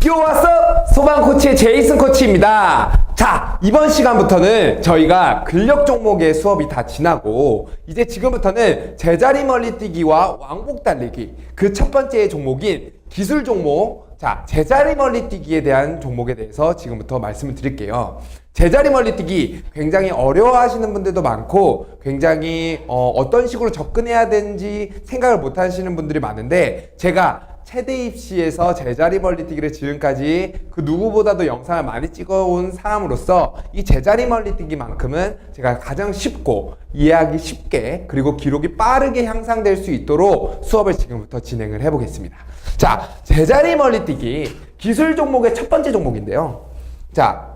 요왔어 소방 코치의 제이슨 코치입니다. 자, 이번 시간부터는 저희가 근력 종목의 수업이 다 지나고 이제 지금부터는 제자리 멀리 뛰기와 왕복 달리기, 그 첫 번째 종목인 기술 종목, 자, 제자리 멀리 뛰기에 대한 종목에 대해서 지금부터 말씀을 드릴게요. 제자리 멀리 뛰기 굉장히 어려워하시는 분들도 많고 굉장히 어떤 식으로 접근해야 되는지 생각을 못 하시는 분들이 많은데, 제가 체대 입시에서 제자리 멀리 뛰기를 지금까지 그 누구보다도 영상을 많이 찍어온 사람으로서 이 제자리 멀리 뛰기만큼은 제가 가장 쉽고 이해하기 쉽게, 그리고 기록이 빠르게 향상될 수 있도록 수업을 지금부터 진행을 해보겠습니다. 자, 제자리 멀리 뛰기 기술 종목의 첫 번째 종목인데요. 자,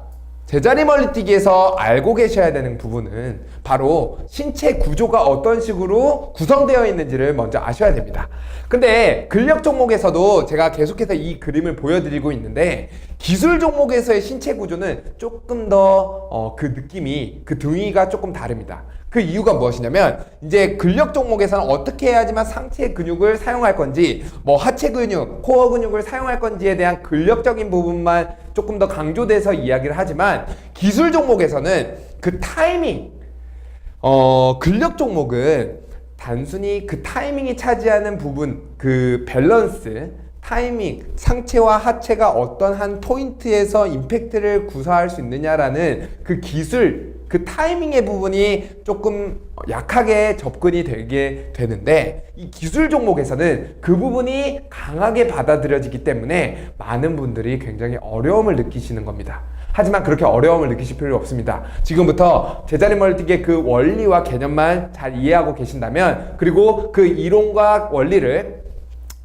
제자리 멀리 뛰기에서 알고 계셔야 되는 부분은 바로 신체 구조가 어떤 식으로 구성되어 있는지를 먼저 아셔야 됩니다. 근데 근력 종목에서도 제가 계속해서 이 그림을 보여드리고 있는데, 기술 종목에서의 신체 구조는 조금 더 그 느낌이, 그 등위가 조금 다릅니다. 그 이유가 무엇이냐면, 이제 근력 종목에서는 어떻게 해야지만 상체 근육을 사용할 건지, 뭐 하체 근육, 코어 근육을 사용할 건지에 대한 근력적인 부분만 조금 더 강조돼서 이야기를 하지만, 기술 종목에서는 그 타이밍, 근력 종목은 단순히 그 타이밍이 차지하는 부분, 그 밸런스, 타이밍, 상체와 하체가 어떤 한 포인트에서 임팩트를 구사할 수 있느냐라는 그 기술, 그 타이밍의 부분이 조금 약하게 접근이 되게 되는데, 이 기술 종목에서는 그 부분이 강하게 받아들여지기 때문에 많은 분들이 굉장히 어려움을 느끼시는 겁니다. 하지만 그렇게 어려움을 느끼실 필요 없습니다. 지금부터 제자리 멀리 뛰기의 그 원리와 개념만 잘 이해하고 계신다면, 그리고 그 이론과 원리를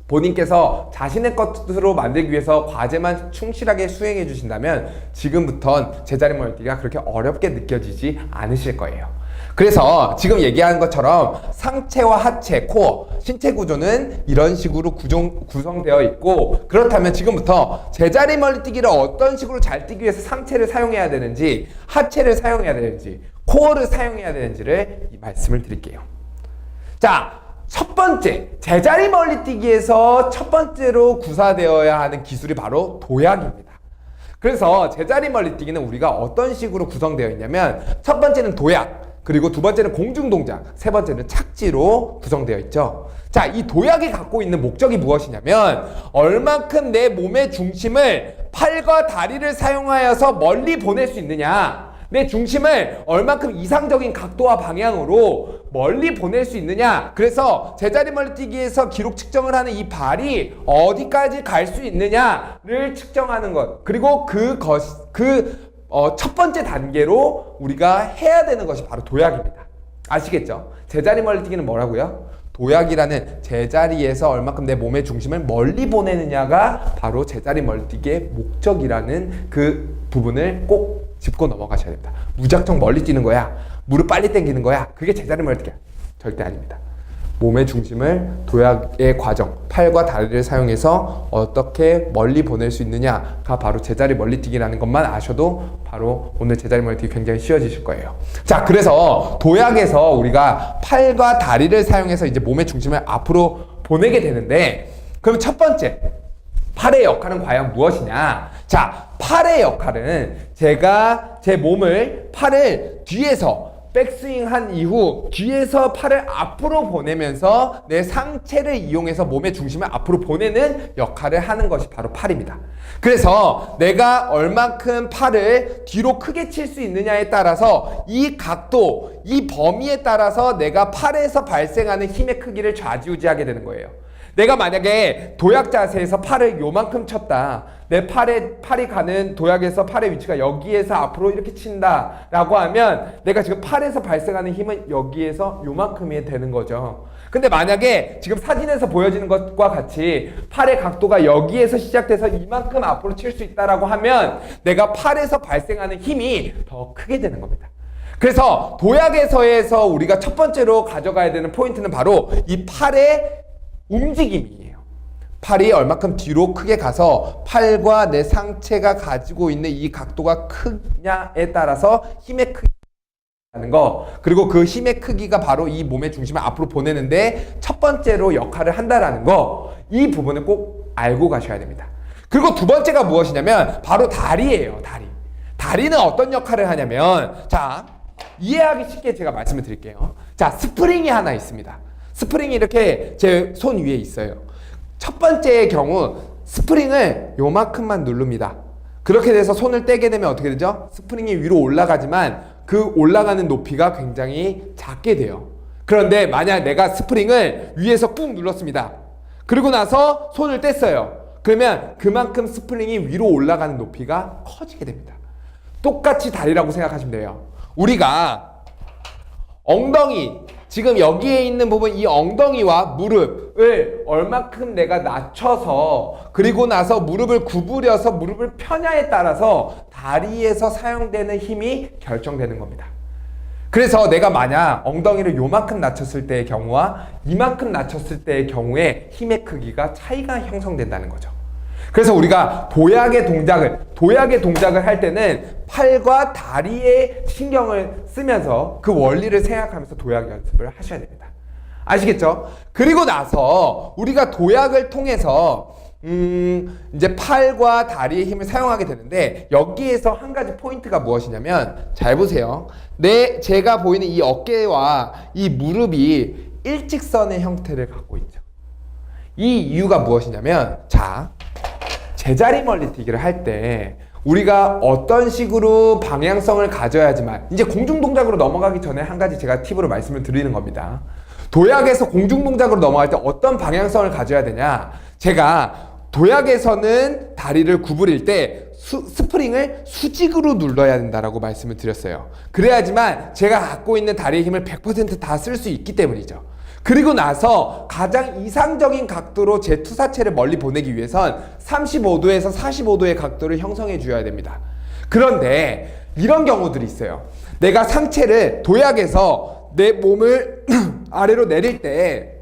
본인께서 자신의 것으로 만들기 위해서 과제만 충실하게 수행해 주신다면 지금부턴 제자리 멀리 뛰기가 그렇게 어렵게 느껴지지 않으실 거예요. 그래서 지금 얘기한 것처럼 상체와 하체, 코어, 신체 구조는 이런 식으로 구성되어 있고, 그렇다면 지금부터 제자리 멀리 뛰기를 어떤 식으로 잘 뛰기 위해서 상체를 사용해야 되는지, 하체를 사용해야 되는지, 코어를 사용해야 되는지를 말씀을 드릴게요. 자, 첫 번째, 제자리 멀리 뛰기에서 첫 번째로 구사되어야 하는 기술이 바로 도약입니다. 그래서 제자리 멀리 뛰기는 우리가 어떤 식으로 구성되어 있냐면, 첫 번째는 도약, 그리고 두 번째는 공중동작, 세 번째는 착지로 구성되어 있죠. 자, 이 도약이 갖고 있는 목적이 무엇이냐면, 얼만큼 내 몸의 중심을 팔과 다리를 사용하여서 멀리 보낼 수 있느냐, 내 중심을 얼만큼 이상적인 각도와 방향으로 멀리 보낼 수 있느냐. 그래서 제자리 멀리 뛰기에서 기록 측정을 하는 이 발이 어디까지 갈 수 있느냐를 측정하는 것, 그리고 첫 번째 단계로 우리가 해야 되는 것이 바로 도약입니다. 아시겠죠? 제자리 멀리 뛰기는 뭐라고요? 도약이라는, 제자리에서 얼만큼 내 몸의 중심을 멀리 보내느냐가 바로 제자리 멀리 뛰기의 목적이라는 그 부분을 꼭 짚고 넘어가셔야 됩니다. 무작정 멀리 뛰는 거야, 무릎 빨리 당기는 거야, 그게 제자리 멀리 뛰기야. 절대 아닙니다. 몸의 중심을 도약의 과정, 팔과 다리를 사용해서 어떻게 멀리 보낼 수 있느냐가 바로 제자리 멀리 뛰기라는 것만 아셔도 바로 오늘 제자리 멀리 뛰기 굉장히 쉬워지실 거예요. 자, 그래서 도약에서 우리가 팔과 다리를 사용해서 이제 몸의 중심을 앞으로 보내게 되는데, 그럼 첫 번째, 팔의 역할은 과연 무엇이냐? 자, 팔의 역할은 제가 제 팔을 뒤에서 백스윙 한 이후 뒤에서 팔을 앞으로 보내면서 내 상체를 이용해서 몸의 중심을 앞으로 보내는 역할을 하는 것이 바로 팔입니다. 그래서 내가 얼만큼 팔을 뒤로 크게 칠 수 있느냐에 따라서 이 각도, 이 범위에 따라서 내가 팔에서 발생하는 힘의 크기를 좌지우지하게 되는 거예요. 내가 만약에 도약 자세에서 팔을 요만큼 쳤다, 내 팔이 가는 도약에서 팔의 위치가 여기에서 앞으로 이렇게 친다 라고 하면, 내가 지금 팔에서 발생하는 힘은 여기에서 요만큼이 되는 거죠. 근데 만약에 지금 사진에서 보여지는 것과 같이 팔의 각도가 여기에서 시작돼서 이만큼 앞으로 칠 수 있다라고 하면 내가 팔에서 발생하는 힘이 더 크게 되는 겁니다. 그래서 도약에서에서 우리가 첫 번째로 가져가야 되는 포인트는 바로 이 팔의 움직임이에요. 팔이 얼마큼 뒤로 크게 가서 팔과 내 상체가 가지고 있는 이 각도가 크냐에 따라서 힘의 크기라는 거, 그리고 그 힘의 크기가 바로 이 몸의 중심을 앞으로 보내는데 첫 번째로 역할을 한다라는 거, 이 부분을 꼭 알고 가셔야 됩니다. 그리고 두 번째가 무엇이냐면 바로 다리예요. 다리는 어떤 역할을 하냐면, 자, 이해하기 쉽게 제가 말씀을 드릴게요. 자, 스프링이 하나 있습니다. 스프링이 이렇게 제 손 위에 있어요. 첫 번째의 경우 스프링을 요만큼만 누릅니다. 그렇게 돼서 손을 떼게 되면 어떻게 되죠? 스프링이 위로 올라가지만 그 올라가는 높이가 굉장히 작게 돼요. 그런데 만약 내가 스프링을 위에서 꾹 눌렀습니다. 그리고 나서 손을 뗐어요. 그러면 그만큼 스프링이 위로 올라가는 높이가 커지게 됩니다. 똑같이 다리라고 생각하시면 돼요. 우리가 엉덩이, 지금 여기에 있는 부분, 이 엉덩이와 무릎을 얼마큼 내가 낮춰서 그리고 나서 무릎을 구부려서 무릎을 펴냐에 따라서 다리에서 사용되는 힘이 결정되는 겁니다. 그래서 내가 만약 엉덩이를 요만큼 낮췄을 때의 경우와 이만큼 낮췄을 때의 경우에 힘의 크기가 차이가 형성된다는 거죠. 그래서 우리가 도약의 동작을 할 때는 팔과 다리에 신경을 쓰면서 그 원리를 생각하면서 도약 연습을 하셔야 됩니다. 아시겠죠? 그리고 나서 우리가 도약을 통해서 이제 팔과 다리의 힘을 사용하게 되는데, 여기에서 한 가지 포인트가 무엇이냐면, 잘 보세요. 제가 보이는 이 어깨와 이 무릎이 일직선의 형태를 갖고 있죠. 이 이유가 무엇이냐면, 자, 제자리 멀리뛰기를 할 때 우리가 어떤 식으로 방향성을 가져야지만, 이제 공중동작으로 넘어가기 전에 한 가지 제가 팁으로 말씀을 드리는 겁니다. 도약에서 공중동작으로 넘어갈 때 어떤 방향성을 가져야 되냐, 제가 도약에서는 다리를 구부릴 때 스프링을 수직으로 눌러야 된다라고 말씀을 드렸어요. 그래야지만 제가 갖고 있는 다리의 힘을 100% 다 쓸 수 있기 때문이죠. 그리고 나서 가장 이상적인 각도로 제 투사체를 멀리 보내기 위해선 35도에서 45도의 각도를 형성해 줘야 됩니다. 그런데 이런 경우들이 있어요. 내가 상체를 도약에서 내 몸을 아래로 내릴 때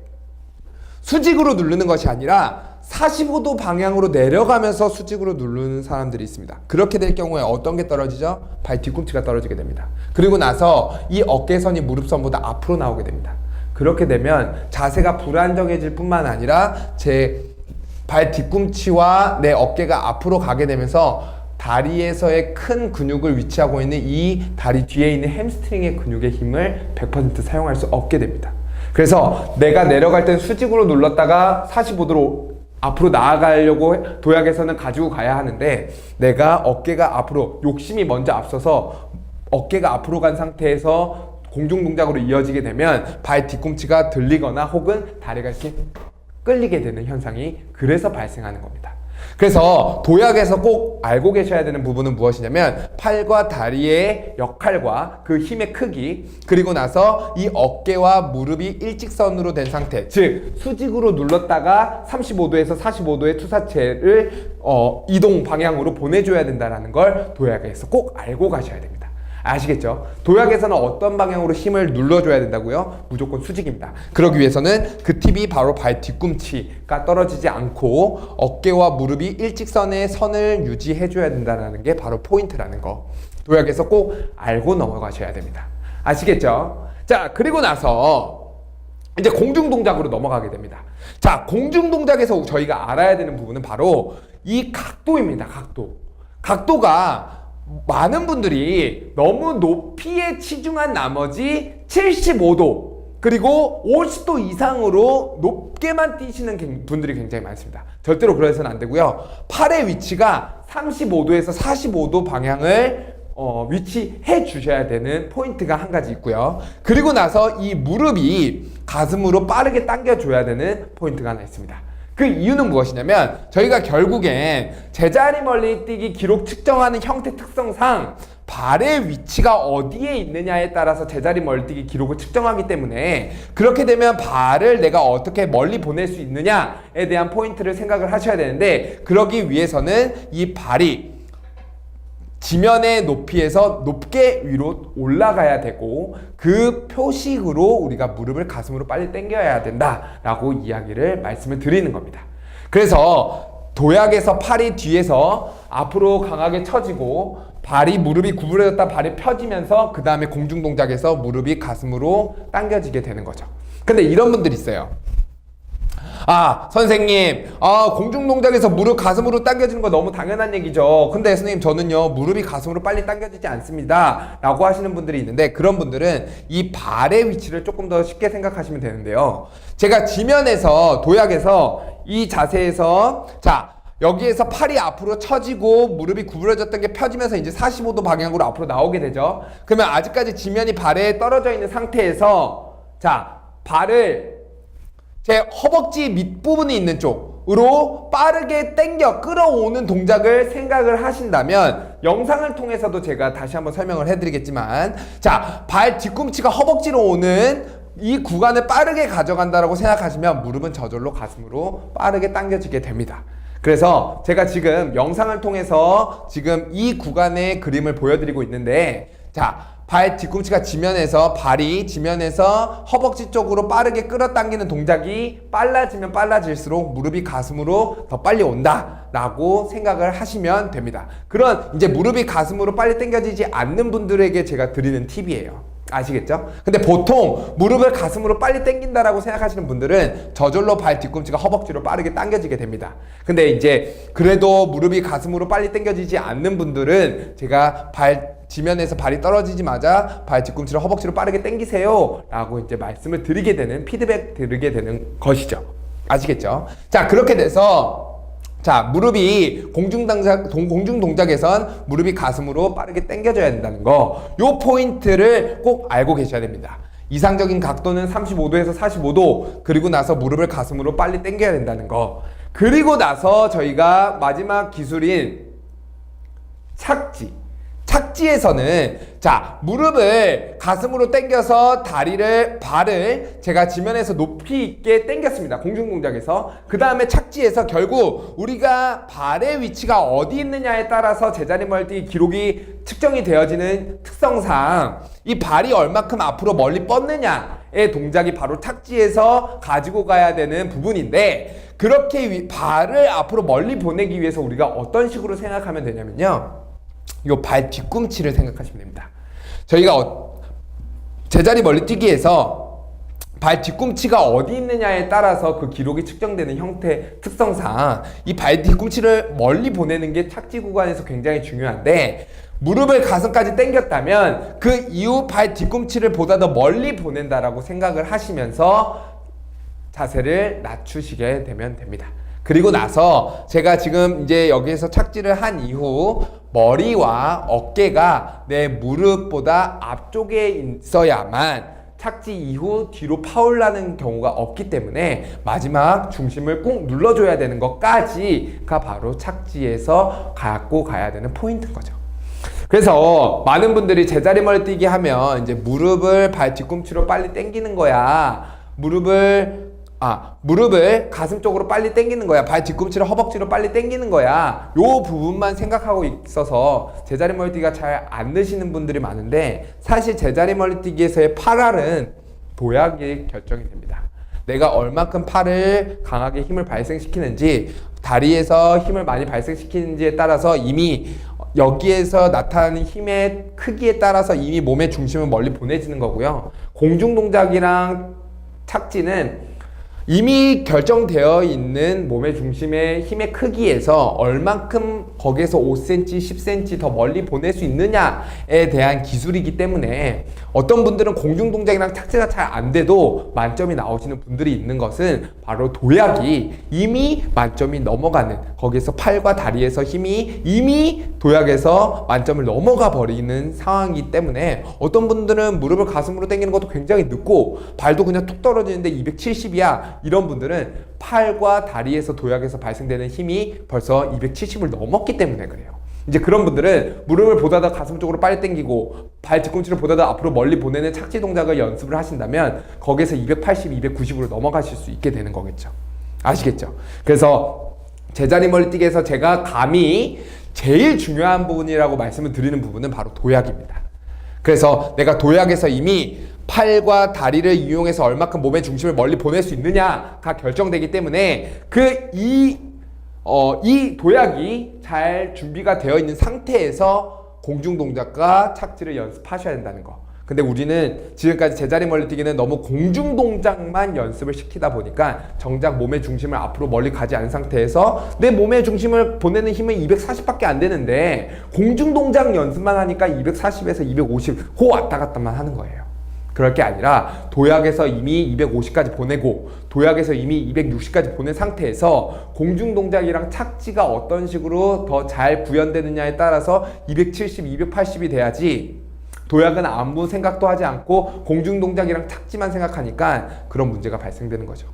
수직으로 누르는 것이 아니라 45도 방향으로 내려가면서 수직으로 누르는 사람들이 있습니다. 그렇게 될 경우에 어떤 게 떨어지죠? 발 뒤꿈치가 떨어지게 됩니다. 그리고 나서 이 어깨선이 무릎선보다 앞으로 나오게 됩니다. 그렇게 되면 자세가 불안정해질 뿐만 아니라 제 발 뒤꿈치와 내 어깨가 앞으로 가게 되면서 다리에서의 큰 근육을 위치하고 있는 이 다리 뒤에 있는 햄스트링의 근육의 힘을 100% 사용할 수 없게 됩니다. 그래서 내가 내려갈 땐 수직으로 눌렀다가 45도로 앞으로 나아가려고 도약에서는 가지고 가야 하는데, 내가 어깨가 앞으로, 욕심이 먼저 앞서서 어깨가 앞으로 간 상태에서 공중동작으로 이어지게 되면 발 뒤꿈치가 들리거나 혹은 다리가 이렇게 끌리게 되는 현상이 그래서 발생하는 겁니다. 그래서 도약에서 꼭 알고 계셔야 되는 부분은 무엇이냐면, 팔과 다리의 역할과 그 힘의 크기, 그리고 나서 이 어깨와 무릎이 일직선으로 된 상태, 즉 수직으로 눌렀다가 35도에서 45도의 투사체를 이동 방향으로 보내줘야 된다는 걸 도약에서 꼭 알고 가셔야 됩니다. 아시겠죠? 도약에서는 어떤 방향으로 힘을 눌러줘야 된다고요? 무조건 수직입니다. 그러기 위해서는 그 팁이 바로 발 뒤꿈치가 떨어지지 않고 어깨와 무릎이 일직선의 선을 유지해줘야 된다는 게 바로 포인트라는 거, 도약에서 꼭 알고 넘어가셔야 됩니다. 아시겠죠? 자, 그리고 나서 이제 공중동작으로 넘어가게 됩니다. 자, 공중동작에서 저희가 알아야 되는 부분은 바로 이 각도입니다. 각도가 많은 분들이 너무 높이에 치중한 나머지 75도 그리고 50도 이상으로 높게만 뛰시는 분들이 굉장히 많습니다. 절대로 그래서는 안 되고요. 팔의 위치가 35도에서 45도 방향을 위치해 주셔야 되는 포인트가 한 가지 있고요. 그리고 나서 이 무릎이 가슴으로 빠르게 당겨줘야 되는 포인트가 하나 있습니다. 그 이유는 무엇이냐면, 저희가 결국엔 제자리 멀리뛰기 기록 측정하는 형태 특성상 발의 위치가 어디에 있느냐에 따라서 제자리 멀리뛰기 기록을 측정하기 때문에, 그렇게 되면 발을 내가 어떻게 멀리 보낼 수 있느냐에 대한 포인트를 생각을 하셔야 되는데, 그러기 위해서는 이 발이 지면의 높이에서 높게 위로 올라가야 되고, 그 표식으로 우리가 무릎을 가슴으로 빨리 당겨야 된다라고 이야기를 말씀을 드리는 겁니다. 그래서 도약에서 팔이 뒤에서 앞으로 강하게 처지고 무릎이 구부러졌다 발이 펴지면서 그 다음에 공중동작에서 무릎이 가슴으로 당겨지게 되는 거죠. 근데 이런 분들이 있어요. 아, 선생님, 공중동작에서 무릎 가슴으로 당겨지는 거 너무 당연한 얘기죠. 근데 선생님, 저는요, 무릎이 가슴으로 빨리 당겨지지 않습니다. 라고 하시는 분들이 있는데, 그런 분들은 이 발의 위치를 조금 더 쉽게 생각하시면 되는데요. 제가 지면에서, 도약에서, 이 자세에서, 자, 여기에서 팔이 앞으로 처지고 무릎이 구부러졌던 게 펴지면서 이제 45도 방향으로 앞으로 나오게 되죠. 그러면 아직까지 지면이 발에 떨어져 있는 상태에서, 자, 발을 제 허벅지 밑부분이 있는 쪽으로 빠르게 당겨 끌어오는 동작을 생각을 하신다면, 영상을 통해서도 제가 다시 한번 설명을 해드리겠지만, 자, 발 뒤꿈치가 허벅지로 오는 이 구간을 빠르게 가져간다라고 생각하시면 무릎은 저절로 가슴으로 빠르게 당겨지게 됩니다. 그래서 제가 지금 영상을 통해서 지금 이 구간의 그림을 보여드리고 있는데, 자, 발 뒤꿈치가 지면에서, 발이 지면에서 허벅지 쪽으로 빠르게 끌어당기는 동작이 빨라지면 빨라질수록 무릎이 가슴으로 더 빨리 온다 라고 생각을 하시면 됩니다. 그런 이제 무릎이 가슴으로 빨리 당겨지지 않는 분들에게 제가 드리는 팁이에요. 아시겠죠? 근데 보통 무릎을 가슴으로 빨리 당긴다라고 생각하시는 분들은 저절로 발 뒤꿈치가 허벅지로 빠르게 당겨지게 됩니다. 근데 이제 그래도 무릎이 가슴으로 빨리 당겨지지 않는 분들은 제가 지면에서 발이 떨어지자마자 발 뒤꿈치를 허벅지로 빠르게 당기세요 라고 이제 말씀을 드리게 되는, 피드백 드리게 되는 것이죠. 아시겠죠? 자, 그렇게 돼서, 자, 무릎이 공중동작에선 무릎이 가슴으로 빠르게 당겨져야 된다는 거, 요 포인트를 꼭 알고 계셔야 됩니다. 이상적인 각도는 35도에서 45도, 그리고 나서 무릎을 가슴으로 빨리 당겨야 된다는 거, 그리고 나서 저희가 마지막 기술인 착지에서는, 자, 무릎을 가슴으로 당겨서 발을 제가 지면에서 높이 있게 당겼습니다. 공중동작에서. 그 다음에 착지에서 결국 우리가 발의 위치가 어디 있느냐에 따라서 제자리 멀티 기록이 측정이 되어지는 특성상 이 발이 얼마큼 앞으로 멀리 뻗느냐의 동작이 바로 착지에서 가지고 가야 되는 부분인데, 그렇게 발을 앞으로 멀리 보내기 위해서 우리가 어떤 식으로 생각하면 되냐면요, 요 발 뒤꿈치를 생각하시면 됩니다. 저희가 제자리 멀리뛰기에서 발 뒤꿈치가 어디 있느냐에 따라서 그 기록이 측정되는 형태 특성상 이 발 뒤꿈치를 멀리 보내는 게 착지 구간에서 굉장히 중요한데, 무릎을 가슴까지 당겼다면 그 이후 발 뒤꿈치를 보다 더 멀리 보낸다라고 생각을 하시면서 자세를 낮추시게 되면 됩니다. 그리고 나서 제가 지금 이제 여기에서 착지를 한 이후 머리와 어깨가 내 무릎보다 앞쪽에 있어야만 착지 이후 뒤로 파올라는 경우가 없기 때문에 마지막 중심을 꾹 눌러줘야 되는 것까지가 바로 착지에서 갖고 가야 되는 포인트인 거죠. 그래서 많은 분들이 제자리 멀리뛰기 하면 이제 무릎을 발 뒤꿈치로 빨리 당기는 거야, 무릎을 가슴 쪽으로 빨리 당기는 거야, 발 뒤꿈치를 허벅지로 빨리 당기는 거야, 요 부분만 생각하고 있어서 제자리 멀리뛰기가 잘 안 되시는 분들이 많은데, 사실 제자리 멀리뛰기에서의 팔알은 도약이 결정이 됩니다. 내가 얼마큼 팔을 강하게 힘을 발생시키는지, 다리에서 힘을 많이 발생시키는지에 따라서 이미 여기에서 나타나는 힘의 크기에 따라서 이미 몸의 중심을 멀리 보내지는 거고요. 공중동작이랑 착지는 이미 결정되어 있는 몸의 중심의 힘의 크기에서 얼만큼 거기에서 5cm, 10cm 더 멀리 보낼 수 있느냐에 대한 기술이기 때문에 어떤 분들은 공중동작이랑 착지가 잘 안 돼도 만점이 나오시는 분들이 있는 것은 바로 도약이 이미 만점이 넘어가는, 거기에서 팔과 다리에서 힘이 이미 도약에서 만점을 넘어가 버리는 상황이기 때문에 어떤 분들은 무릎을 가슴으로 당기는 것도 굉장히 늦고 발도 그냥 툭 떨어지는데 270이야 이런 분들은 팔과 다리에서 도약에서 발생되는 힘이 벌써 270을 넘었기 때문에 그래요. 이제 그런 분들은 무릎을 보다 더 가슴 쪽으로 빨리 당기고 발 뒤꿈치를 보다 더 앞으로 멀리 보내는 착지 동작을 연습을 하신다면 거기에서 280, 290으로 넘어가실 수 있게 되는 거겠죠. 아시겠죠? 그래서 제자리 멀리뛰기에서 제가 감히 제일 중요한 부분이라고 말씀을 드리는 부분은 바로 도약입니다. 그래서 내가 도약에서 이미 팔과 다리를 이용해서 얼마큼 몸의 중심을 멀리 보낼 수 있느냐가 결정되기 때문에 이 도약이 잘 준비가 되어 있는 상태에서 공중동작과 착지를 연습하셔야 된다는 거. 근데 우리는 지금까지 제자리 멀리뛰기는 너무 공중 동작만 연습을 시키다 보니까 정작 몸의 중심을 앞으로 멀리 가지 않은 상태에서 내 몸의 중심을 보내는 힘은 240밖에 안 되는데 공중 동작 연습만 하니까 240에서 250 그 왔다 갔다만 하는 거예요. 그럴 게 아니라 도약에서 이미 250까지 보내고 도약에서 이미 260까지 보낸 상태에서 공중 동작이랑 착지가 어떤 식으로 더 잘 구현되느냐에 따라서 270, 280이 돼야지 도약은 아무 생각도 하지 않고 공중 동작이랑 착지만 생각하니까 그런 문제가 발생되는 거죠.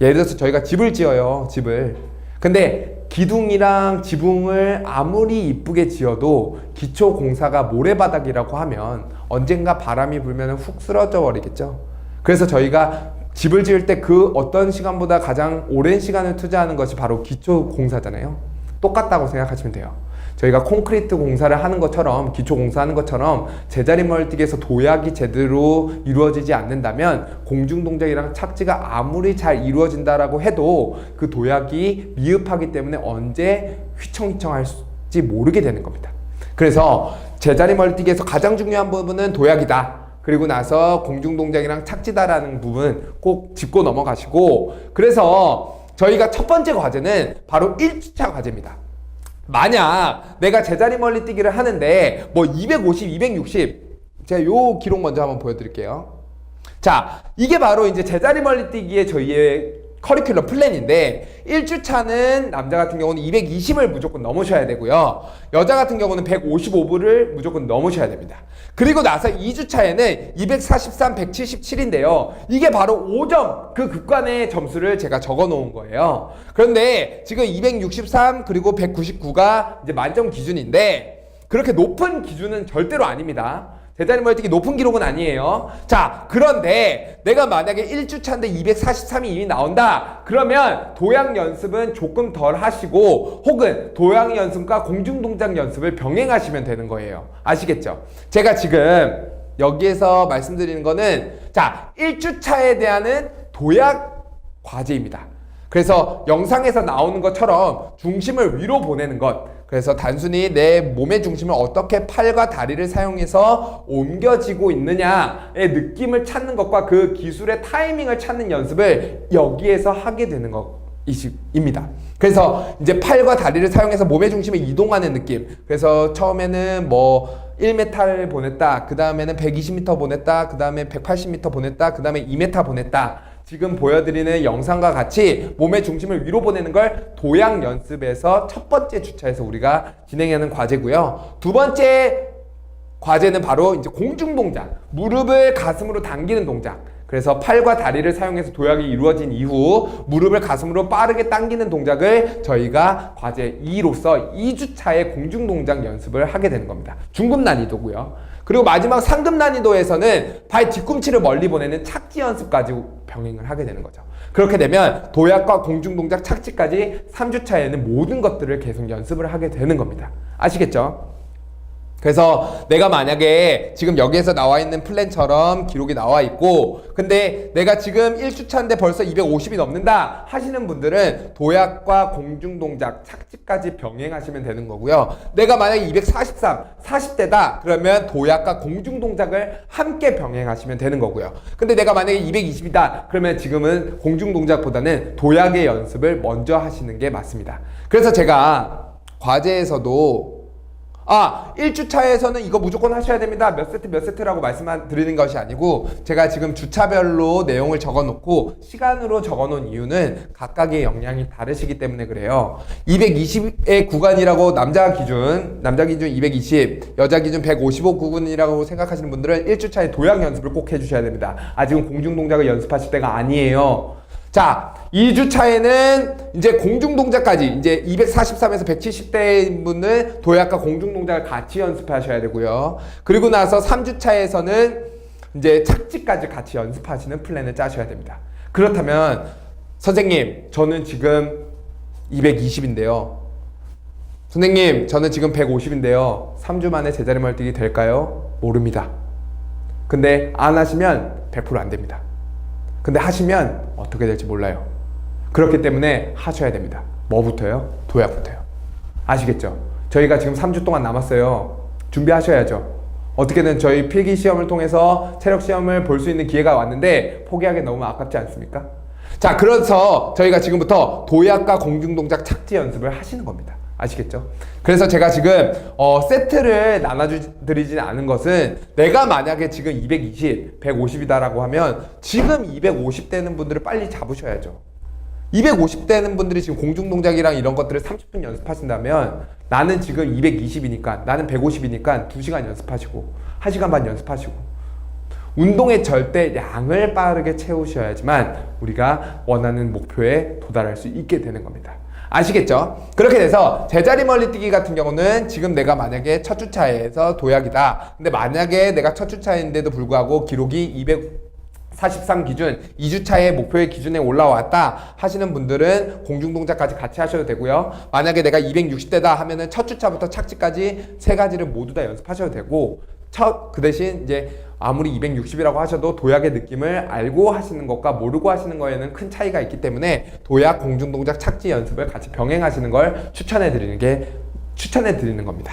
예를 들어서 저희가 집을 지어요. 집을. 근데 기둥이랑 지붕을 아무리 이쁘게 지어도 기초 공사가 모래바닥이라고 하면 언젠가 바람이 불면 훅 쓰러져 버리겠죠. 그래서 저희가 집을 지을 때 그 어떤 시간보다 가장 오랜 시간을 투자하는 것이 바로 기초 공사잖아요. 똑같다고 생각하시면 돼요. 저희가 콘크리트 공사를 하는 것처럼 기초 공사하는 것처럼 제자리 멀뛰기에서 도약이 제대로 이루어지지 않는다면 공중 동작이랑 착지가 아무리 잘 이루어진다라고 해도 그 도약이 미흡하기 때문에 언제 휘청휘청할지 모르게 되는 겁니다. 그래서 제자리 멀뛰기에서 가장 중요한 부분은 도약이다. 그리고 나서 공중 동작이랑 착지다라는 부분 꼭 짚고 넘어가시고, 그래서 저희가 첫 번째 과제는 바로 1주차 과제입니다. 만약 내가 제자리 멀리뛰기를 하는데 뭐 250, 260 제가 요 기록 먼저 한번 보여드릴게요. 자, 이게 바로 이제 제자리 멀리뛰기의 저희의 커리큘럼 플랜인데 1주차는 남자 같은 경우는 220을 무조건 넘으셔야 되고요. 여자 같은 경우는 155부를 무조건 넘으셔야 됩니다. 그리고 나서 2주차에는 243, 177인데요. 이게 바로 5점 그 급간의 점수를 제가 적어 놓은 거예요. 그런데 지금 263 그리고 199가 이제 만점 기준인데 그렇게 높은 기준은 절대로 아닙니다. 제자리 멀뛰기 높은 기록은 아니에요. 자, 그런데 내가 만약에 1주차인데 243이 이미 나온다. 그러면 도약 연습은 조금 덜 하시고 혹은 도약 연습과 공중동작 연습을 병행하시면 되는 거예요. 아시겠죠? 제가 지금 여기에서 말씀드리는 거는 자, 1주차에 대한 도약 과제입니다. 그래서 영상에서 나오는 것처럼 중심을 위로 보내는 것, 그래서 단순히 내 몸의 중심을 어떻게 팔과 다리를 사용해서 옮겨지고 있느냐의 느낌을 찾는 것과 그 기술의 타이밍을 찾는 연습을 여기에서 하게 되는 것입니다. 그래서 이제 팔과 다리를 사용해서 몸의 중심을 이동하는 느낌. 그래서 처음에는 뭐 1m를 보냈다, 그 다음에는 120m 보냈다, 그 다음에 180m 보냈다, 그 다음에 2m 보냈다. 지금 보여드리는 영상과 같이 몸의 중심을 위로 보내는 걸 도약 연습에서 첫 번째 주차에서 우리가 진행하는 과제고요. 두 번째 과제는 바로 이제 공중 동작, 무릎을 가슴으로 당기는 동작. 그래서 팔과 다리를 사용해서 도약이 이루어진 이후 무릎을 가슴으로 빠르게 당기는 동작을 저희가 과제 2로서 2주차의 공중 동작 연습을 하게 되는 겁니다. 중급 난이도고요. 그리고 마지막 상급 난이도에서는 발 뒤꿈치를 멀리 보내는 착지 연습까지 병행을 하게 되는 거죠. 그렇게 되면 도약과 공중 동작, 착지까지 3주차에는 모든 것들을 계속 연습을 하게 되는 겁니다. 아시겠죠? 그래서 내가 만약에 지금 여기에서 나와 있는 플랜처럼 기록이 나와 있고 근데 내가 지금 1주차인데 벌써 250이 넘는다 하시는 분들은 도약과 공중동작, 착지까지 병행하시면 되는 거고요. 내가 만약에 243, 40대다 그러면 도약과 공중동작을 함께 병행하시면 되는 거고요. 근데 내가 만약에 220이다 그러면 지금은 공중동작보다는 도약의 연습을 먼저 하시는 게 맞습니다. 그래서 제가 과제에서도 1주차에서는 이거 무조건 하셔야 됩니다. 몇 세트 몇 세트라고 말씀드리는 것이 아니고 제가 지금 주차별로 내용을 적어놓고 시간으로 적어놓은 이유는 각각의 역량이 다르시기 때문에 그래요. 220의 구간이라고 남자 기준 220, 여자 기준 155 구간이라고 생각하시는 분들은 1주차에 도약 연습을 꼭 해주셔야 됩니다. 지금 공중동작을 연습하실 때가 아니에요. 자, 2주차에는 이제 공중동작까지 이제 243에서 170대인 분은 도약과 공중동작을 같이 연습하셔야 되고요. 그리고 나서 3주차에서는 이제 착지까지 같이 연습하시는 플랜을 짜셔야 됩니다. 그렇다면 선생님, 저는 지금 220인데요. 선생님, 저는 지금 150인데요. 3주 만에 제자리 멀뛰기 될까요? 모릅니다. 근데 안 하시면 100% 안 됩니다. 근데 하시면 어떻게 될지 몰라요. 그렇기 때문에 하셔야 됩니다. 뭐부터요? 도약부터요. 아시겠죠? 저희가 지금 3주 동안 남았어요. 준비하셔야죠. 어떻게든 저희 필기 시험을 통해서 체력 시험을 볼 수 있는 기회가 왔는데 포기하기 너무 아깝지 않습니까? 자, 그래서 저희가 지금부터 도약과 공중동작 착지 연습을 하시는 겁니다. 아시겠죠? 그래서 제가 지금 세트를 나눠드리진 않은 것은 내가 만약에 지금 220, 150이다라고 하면 지금 250 되는 분들을 빨리 잡으셔야죠. 250 되는 분들이 지금 공중동작이랑 이런 것들을 30분 연습하신다면 나는 지금 220이니까 나는 150이니까 2시간 연습하시고 1시간 반 연습하시고 운동의 절대 양을 빠르게 채우셔야지만 우리가 원하는 목표에 도달할 수 있게 되는 겁니다. 아시겠죠? 그렇게 돼서 제자리 멀리뛰기 같은 경우는 지금 내가 만약에 첫 주차에서 도약이다. 근데 만약에 내가 첫 주차인데도 불구하고 기록이 243 기준, 2주차의 목표의 기준에 올라왔다 하시는 분들은 공중동작까지 같이 하셔도 되고요. 만약에 내가 260대다 하면은 첫 주차부터 착지까지 세 가지를 모두 다 연습하셔도 되고 그 대신 이제 아무리 260이라고 하셔도 도약의 느낌을 알고 하시는 것과 모르고 하시는 거에는 큰 차이가 있기 때문에 도약, 공중동작, 착지 연습을 같이 병행하시는 걸 추천해 드리는 겁니다.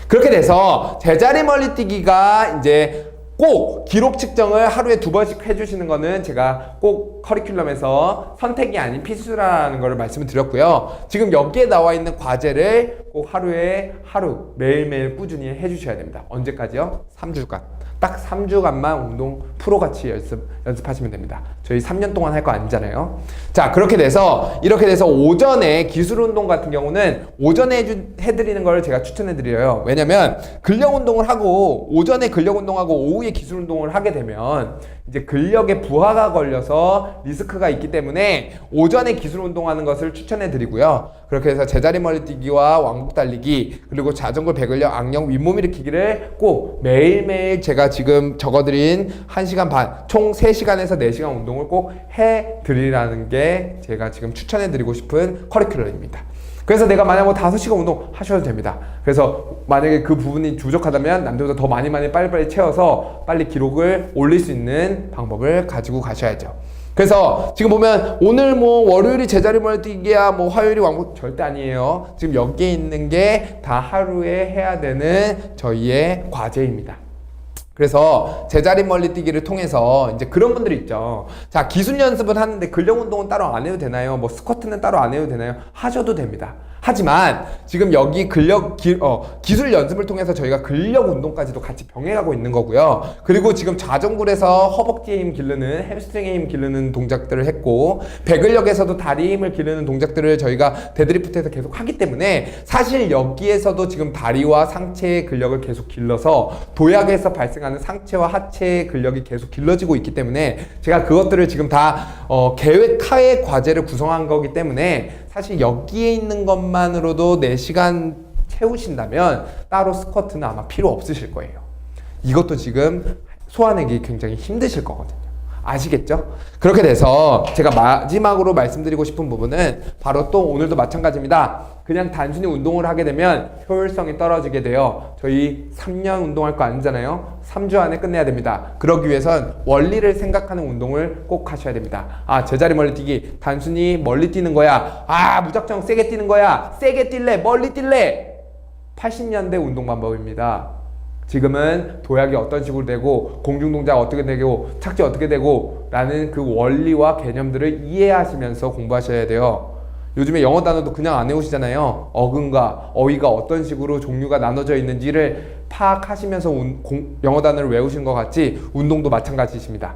그렇게 돼서 제자리 멀리뛰기가 이제 꼭 기록 측정을 하루에 2번씩 해주시는 거는 제가 꼭 커리큘럼에서 선택이 아닌 필수라는 걸 말씀을 드렸고요. 지금 여기에 나와 있는 과제를 꼭 하루 매일매일 꾸준히 해주셔야 됩니다. 언제까지요? 3주간. 딱 3주간만 운동 프로같이 연습하시면 됩니다. 저희 3년 동안 할 거 아니잖아요. 자, 이렇게 돼서 오전에 기술 운동 같은 경우는 오전에 해드리는 걸 제가 추천해드려요. 왜냐면 근력 운동을 하고 오전에 근력 운동하고 오후에 기술 운동을 하게 되면 이제 근력에 부하가 걸려서 리스크가 있기 때문에 오전에 기술 운동하는 것을 추천해 드리고요. 그렇게 해서 제자리 멀리뛰기와 왕복 달리기 그리고 자전거 배근력 악력 윗몸 일으키기를 꼭 매일매일 제가 지금 적어드린 1시간 반 총 3시간에서 4시간 운동을 꼭 해드리라는 게 제가 지금 추천해 드리고 싶은 커리큘럼입니다. 그래서 내가 만약 5시간 운동 하셔도 됩니다. 그래서 만약에 그 부분이 부족하다면 남들보다 더 많이 빨리빨리 채워서 빨리 기록을 올릴 수 있는 방법을 가지고 가셔야죠. 그래서 지금 보면 오늘 월요일이 제자리 멀리뛰기야 화요일이 왕복 절대 아니에요. 지금 여기에 있는 게 다 하루에 해야 되는 저희의 과제입니다. 그래서 제자리 멀리뛰기를 통해서 이제 그런 분들이 있죠. 자, 기술 연습은 하는데 근력 운동은 따로 안 해도 되나요? 스쿼트는 따로 안 해도 되나요? 하셔도 됩니다. 하지만 지금 여기 기술 연습을 통해서 저희가 근력 운동까지도 같이 병행하고 있는 거고요. 그리고 지금 좌전굴에서 허벅지에 힘 기르는 햄스트링에 힘 기르는 동작들을 했고 배근력에서도 다리 힘을 기르는 동작들을 저희가 데드리프트에서 계속 하기 때문에 사실 여기에서도 지금 다리와 상체의 근력을 계속 길러서 도약에서 발생하는 상체와 하체의 근력이 계속 길러지고 있기 때문에 제가 그것들을 지금 다 계획하에 과제를 구성한 거기 때문에 사실 여기에 있는 것만으로도 4시간 채우신다면 따로 스쿼트는 아마 필요 없으실 거예요. 이것도 지금 소화내기 굉장히 힘드실 거거든요. 아시겠죠? 그렇게 돼서 제가 마지막으로 말씀드리고 싶은 부분은 바로 또 오늘도 마찬가지입니다. 그냥 단순히 운동을 하게 되면 효율성이 떨어지게 돼요. 저희 3년 운동할 거 아니잖아요. 3주 안에 끝내야 됩니다. 그러기 위해선 원리를 생각하는 운동을 꼭 하셔야 됩니다. 제자리 멀리뛰기 단순히 멀리 뛰는 거야. 무작정 세게 뛰는 거야. 세게 뛸래? 멀리 뛸래? 80년대 운동 방법입니다. 지금은 도약이 어떤 식으로 되고 공중동작 어떻게 되고 착지 어떻게 되고 라는 그 원리와 개념들을 이해하시면서 공부하셔야 돼요. 요즘에 영어 단어도 그냥 안 외우시잖아요. 어근과 어휘가 어떤 식으로 종류가 나눠져 있는지를 파악하시면서 영어 단어를 외우신 것 같이 운동도 마찬가지입니다.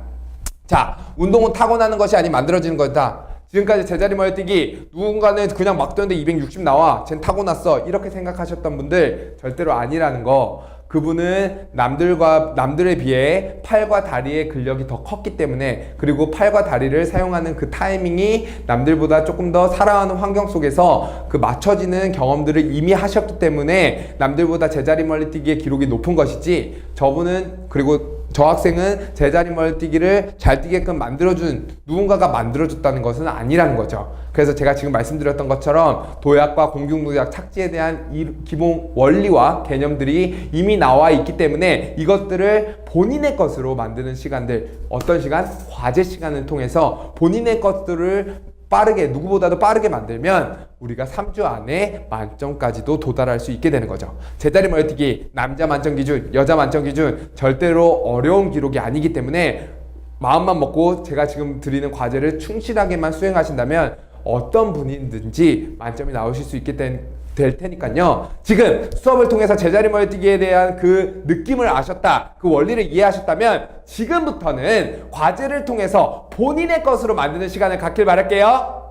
자, 운동은 타고나는 것이 아닌 만들어지는 거다. 지금까지 제자리 멀리뛰기 누군가는 그냥 막 뛰는데 260 나와 쟨 타고났어 이렇게 생각하셨던 분들 절대로 아니라는 거. 그분은 남들에 비해 팔과 다리의 근력이 더 컸기 때문에 그리고 팔과 다리를 사용하는 그 타이밍이 남들보다 조금 더 살아가는 환경 속에서 그 맞춰지는 경험들을 이미 하셨기 때문에 남들보다 제자리 멀리뛰기의 기록이 높은 것이지 그리고 저 학생은 제자리 멀리뛰기를 잘 뛰게끔 누군가가 만들어줬다는 것은 아니라는 거죠. 그래서 제가 지금 말씀드렸던 것처럼 도약과 공중동작 착지에 대한 이 기본 원리와 개념들이 이미 나와 있기 때문에 이것들을 본인의 것으로 만드는 시간들, 어떤 시간? 과제 시간을 통해서 본인의 것들을 빠르게 누구보다도 빠르게 만들면 우리가 3주 안에 만점까지도 도달할 수 있게 되는 거죠. 제자리 멀티기 남자 만점 기준, 여자 만점 기준 절대로 어려운 기록이 아니기 때문에 마음만 먹고 제가 지금 드리는 과제를 충실하게만 수행하신다면 어떤 분이든지 만점이 나오실 수 있게 될 테니까요. 지금 수업을 통해서 제자리 멀티기에 대한 그 느낌을 아셨다, 그 원리를 이해하셨다면 지금부터는 과제를 통해서 본인의 것으로 만드는 시간을 갖길 바랄게요.